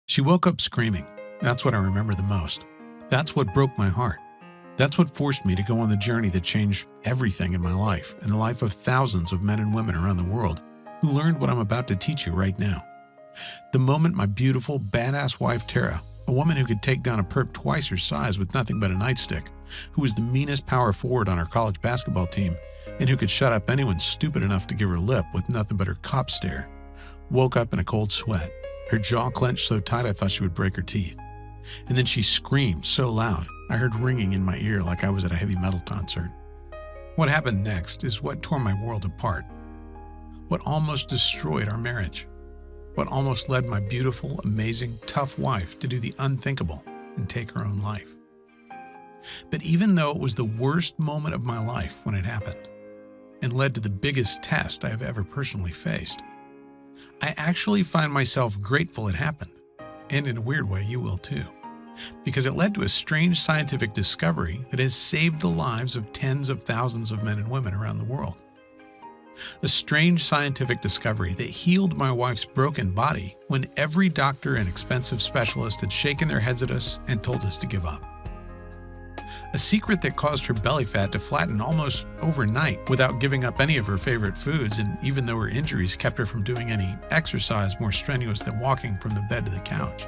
She woke up screaming. That's what I remember the most. That's what broke my heart. That's what forced me to go on the journey that changed everything in my life and the life of thousands of men and women around the world who learned what I'm about to teach you right now. The moment my beautiful, badass wife Tara, a woman who could take down a perp twice her size with nothing but a nightstick, who was the meanest power forward on our college basketball team, and who could shut up anyone stupid enough to give her lip with nothing but her cop stare, woke up in a cold sweat, her jaw clenched so tight I thought she would break her teeth. And then she screamed so loud, I heard ringing in my ear like I was at a heavy metal concert. What happened next is what tore my world apart. What almost destroyed our marriage. What almost led my beautiful, amazing, tough wife to do the unthinkable and take her own life. But even though it was the worst moment of my life when it happened, and led to the biggest test I have ever personally faced, I actually find myself grateful it happened, and in a weird way you will too, because it led to a strange scientific discovery that has saved the lives of tens of thousands of men and women around the world. A strange scientific discovery that healed my wife's broken body when every doctor and expensive specialist had shaken their heads at us and told us to give up. A secret that caused her belly fat to flatten almost overnight without giving up any of her favorite foods, and even though her injuries kept her from doing any exercise more strenuous than walking from the bed to the couch.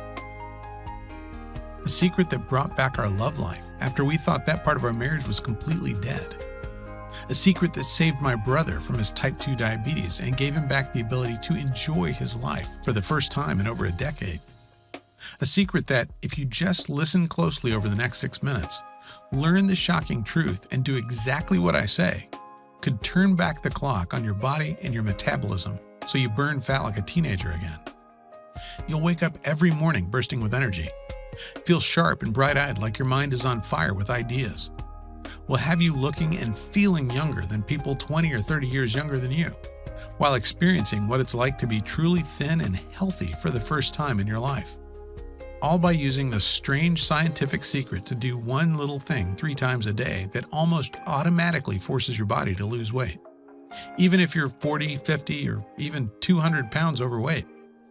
A secret that brought back our love life after we thought that part of our marriage was completely dead. A secret that saved my brother from his type 2 diabetes and gave him back the ability to enjoy his life for the first time in over a decade. A secret that, if you just listen closely over the next 6 minutes, learn the shocking truth and do exactly what I say, could turn back the clock on your body and your metabolism so you burn fat like a teenager again. You'll wake up every morning bursting with energy, feel sharp and bright-eyed like your mind is on fire with ideas. Will have you looking and feeling younger than people 20 or 30 years younger than you, while experiencing what it's like to be truly thin and healthy for the first time in your life. All by using the strange scientific secret to do one little thing 3 times a day that almost automatically forces your body to lose weight, even if you're 40, 50, or even 200 pounds overweight.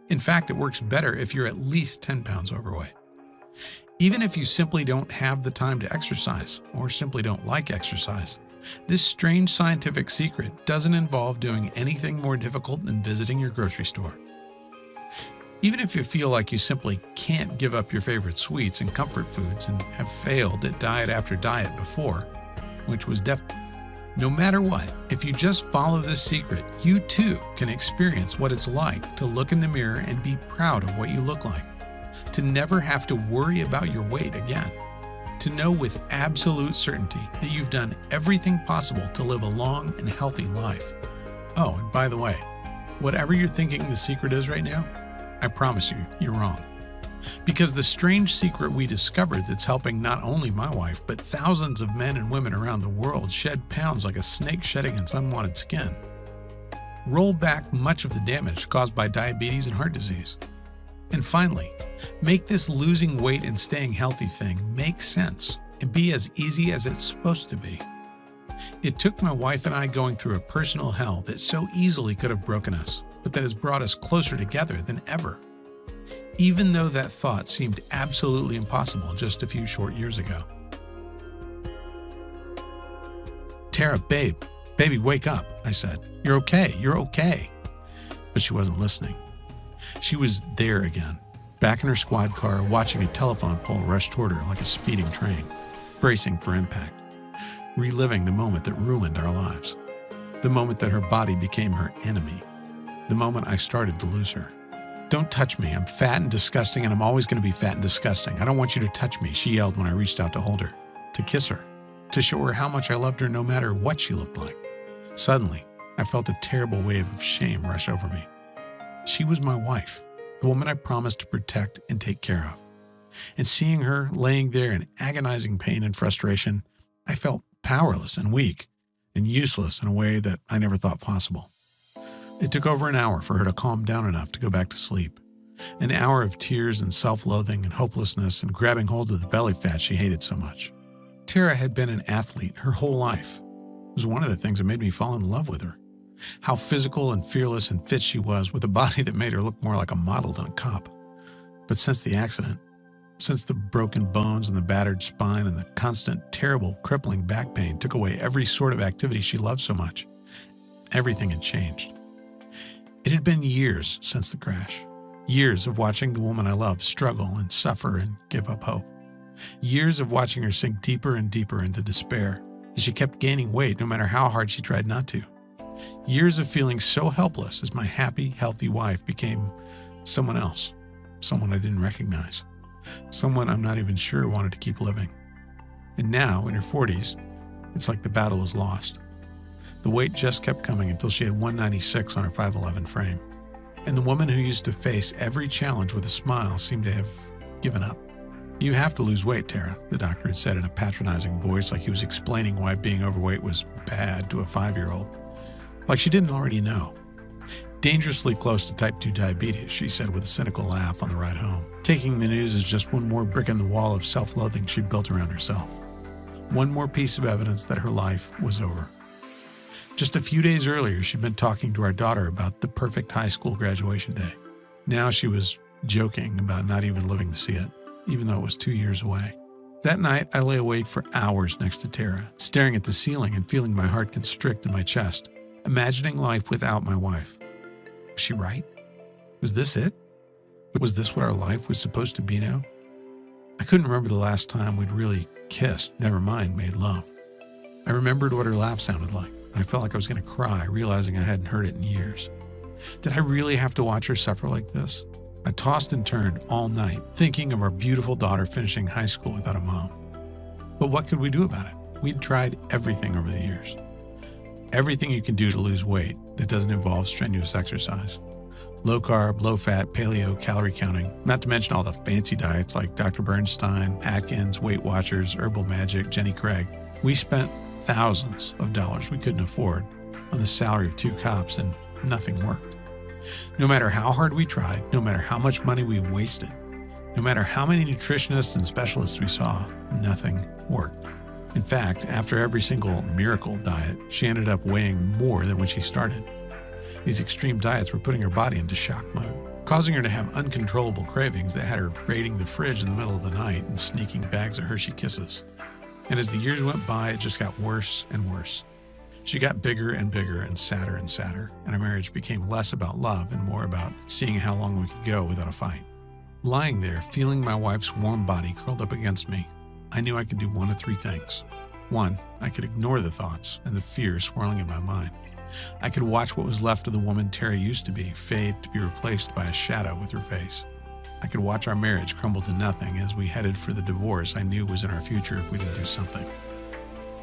In fact, it works better if you're at least 10 pounds overweight. Even if you simply don't have the time to exercise, or simply don't like exercise, this strange scientific secret doesn't involve doing anything more difficult than visiting your grocery store. Even if you feel like you simply can't give up your favorite sweets and comfort foods and have failed at diet after diet before, which was no matter what, if you just follow this secret, you too can experience what it's like to look in the mirror and be proud of what you look like, to never have to worry about your weight again, to know with absolute certainty that you've done everything possible to live a long and healthy life. Oh, and by the way, whatever you're thinking the secret is right now, I promise you, you're wrong. Because the strange secret we discovered that's helping not only my wife, but thousands of men and women around the world shed pounds like a snake shedding its unwanted skin, roll back much of the damage caused by diabetes and heart disease. And finally, make this losing weight and staying healthy thing make sense and be as easy as it's supposed to be. It took my wife and I going through a personal hell that so easily could have broken us, but that has brought us closer together than ever, even though that thought seemed absolutely impossible just a few short years ago. Tara, baby, wake up, I said. You're okay. But she wasn't listening. She was there again, back in her squad car, watching a telephone pole rush toward her like a speeding train, bracing for impact, reliving the moment that ruined our lives, the moment that her body became her enemy, the moment I started to lose her. Don't touch me. I'm fat and disgusting, and I'm always going to be fat and disgusting. I don't want you to touch me, she yelled when I reached out to hold her, to kiss her, to show her how much I loved her no matter what she looked like. Suddenly, I felt a terrible wave of shame rush over me. She was my wife, the woman I promised to protect and take care of. And seeing her laying there in agonizing pain and frustration, I felt powerless and weak and useless in a way that I never thought possible. It took over an hour for her to calm down enough to go back to sleep. An hour of tears and self-loathing and hopelessness and grabbing hold of the belly fat she hated so much. Tara had been an athlete her whole life. It was one of the things that made me fall in love with her. How physical and fearless and fit she was, with a body that made her look more like a model than a cop. But since the accident, since the broken bones and the battered spine and the constant, terrible, crippling back pain took away every sort of activity she loved so much, everything had changed. It had been years since the crash. Years of watching the woman I loved struggle and suffer and give up hope. Years of watching her sink deeper and deeper into despair as she kept gaining weight no matter how hard she tried not to. Years of feeling so helpless as my happy, healthy wife became someone else, someone I didn't recognize, someone I'm not even sure wanted to keep living. And now, in her 40s, it's like the battle was lost. The weight just kept coming until she had 196 on her 5'11" frame. And the woman who used to face every challenge with a smile seemed to have given up. "You have to lose weight, Tara," the doctor had said in a patronizing voice, like he was explaining why being overweight was bad to a 5-year-old. Like she didn't already know. "Dangerously close to type 2 diabetes," she said with a cynical laugh on the ride home, taking the news as just one more brick in the wall of self-loathing she'd built around herself. One more piece of evidence that her life was over. Just a few days earlier, she'd been talking to our daughter about the perfect high school graduation day. Now she was joking about not even living to see it, even though it was 2 years away. That night, I lay awake for hours next to Tara, staring at the ceiling and feeling my heart constrict in my chest, imagining life without my wife. Was she right? Was this it? Was this what our life was supposed to be now? I couldn't remember the last time we'd really kissed, never mind made love. I remembered what her laugh sounded like, and I felt like I was going to cry, realizing I hadn't heard it in years. Did I really have to watch her suffer like this? I tossed and turned all night, thinking of our beautiful daughter finishing high school without a mom. But what could we do about it? We'd tried everything over the years. Everything you can do to lose weight that doesn't involve strenuous exercise. Low carb, low fat, paleo, calorie counting, not to mention all the fancy diets like Dr. Bernstein, Atkins, Weight Watchers, Herbal Magic, Jenny Craig. We spent thousands of dollars we couldn't afford on the salary of 2 cops, and nothing worked. No matter how hard we tried, no matter how much money we wasted, no matter how many nutritionists and specialists we saw, nothing worked. In fact, after every single miracle diet, she ended up weighing more than when she started. These extreme diets were putting her body into shock mode, causing her to have uncontrollable cravings that had her raiding the fridge in the middle of the night and sneaking bags of Hershey Kisses. And as the years went by, it just got worse and worse. She got bigger and bigger and sadder, and our marriage became less about love and more about seeing how long we could go without a fight. Lying there, feeling my wife's warm body curled up against me, I knew I could do one of 3 things. 1, I could ignore the thoughts and the fear swirling in my mind. I could watch what was left of the woman Tara used to be fade to be replaced by a shadow with her face. I could watch our marriage crumble to nothing as we headed for the divorce I knew was in our future if we didn't do something.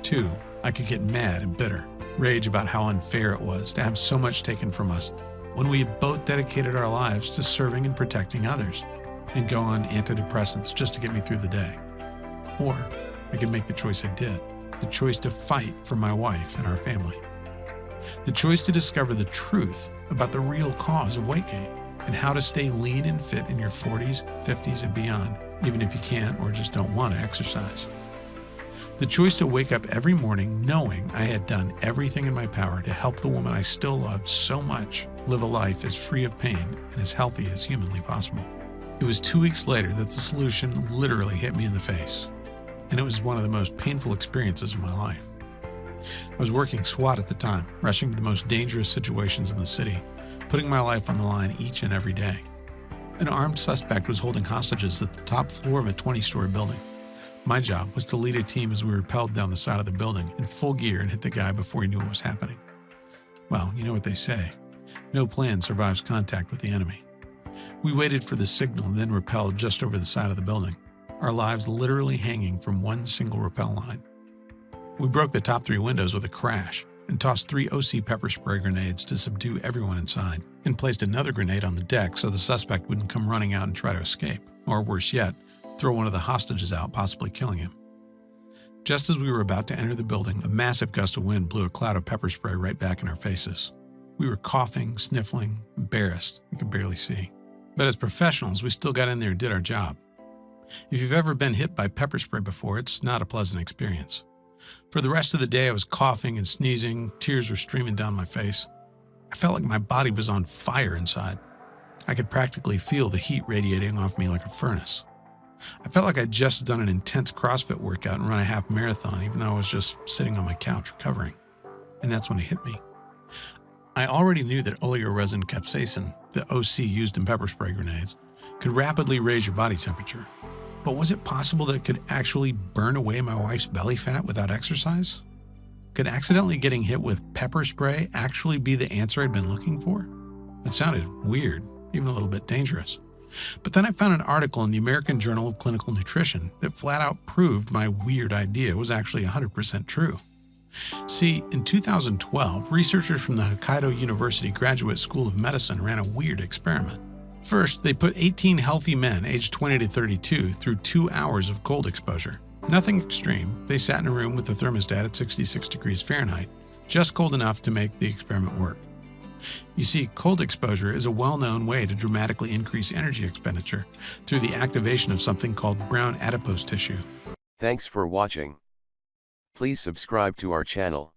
2, I could get mad and bitter, rage about how unfair it was to have so much taken from us when we had both dedicated our lives to serving and protecting others, and go on anti-depressants just to get me through the day. Or I could make the choice I did, the choice to fight for my wife and our family. The choice to discover the truth about the real cause of weight gain and how to stay lean and fit in your 40s, 50s, and beyond, even if you can't or just don't want to exercise. The choice to wake up every morning knowing I had done everything in my power to help the woman I still loved so much live a life as free of pain and as healthy as humanly possible. It was 2 weeks later that the solution literally hit me in the face, and it was one of the most painful experiences of my life. I was working SWAT at the time, rushing to the most dangerous situations in the city, putting my life on the line each and every day. An armed suspect was holding hostages at the top floor of a 20-story building. My job was to lead a team as we rappelled down the side of the building in full gear and hit the guy before he knew what was happening. Well, you know what they say. No plan survives contact with the enemy. We waited for the signal and then rappelled just over the side of the building, our lives literally hanging from one single rappel line. We broke the top 3 windows with a crash and tossed 3 OC pepper spray grenades to subdue everyone inside, and placed another grenade on the deck so the suspect wouldn't come running out and try to escape, or worse yet, throw one of the hostages out, possibly killing him. Just as we were about to enter the building, a massive gust of wind blew a cloud of pepper spray right back in our faces. We were coughing, sniffling, embarrassed, and could barely see. But as professionals, we still got in there and did our job. If you've ever been hit by pepper spray before, it's not a pleasant experience. For the rest of the day, I was coughing and sneezing, tears were streaming down my face. I felt like my body was on fire inside. I could practically feel the heat radiating off me like a furnace. I felt like I'd just done an intense CrossFit workout and run a half marathon, even though I was just sitting on my couch recovering. And that's when it hit me. I already knew that oleoresin capsaicin, the OC used in pepper spray grenades, could rapidly raise your body temperature. But was it possible that it could actually burn away my wife's belly fat without exercise? Could accidentally getting hit with pepper spray actually be the answer I'd been looking for? It sounded weird, even a little bit dangerous. But then I found an article in the American Journal of Clinical Nutrition that flat out proved my weird idea was actually 100% true. See, in 2012, researchers from the Hokkaido University Graduate School of Medicine ran a weird experiment. First, they put 18 healthy men aged 20 to 32 through 2 hours of cold exposure. Nothing extreme. They sat in a room with the thermostat at 66 degrees Fahrenheit, just cold enough to make the experiment work. You see, cold exposure is a well-known way to dramatically increase energy expenditure through the activation of something called brown adipose tissue. Thanks for watching. Please subscribe to our channel.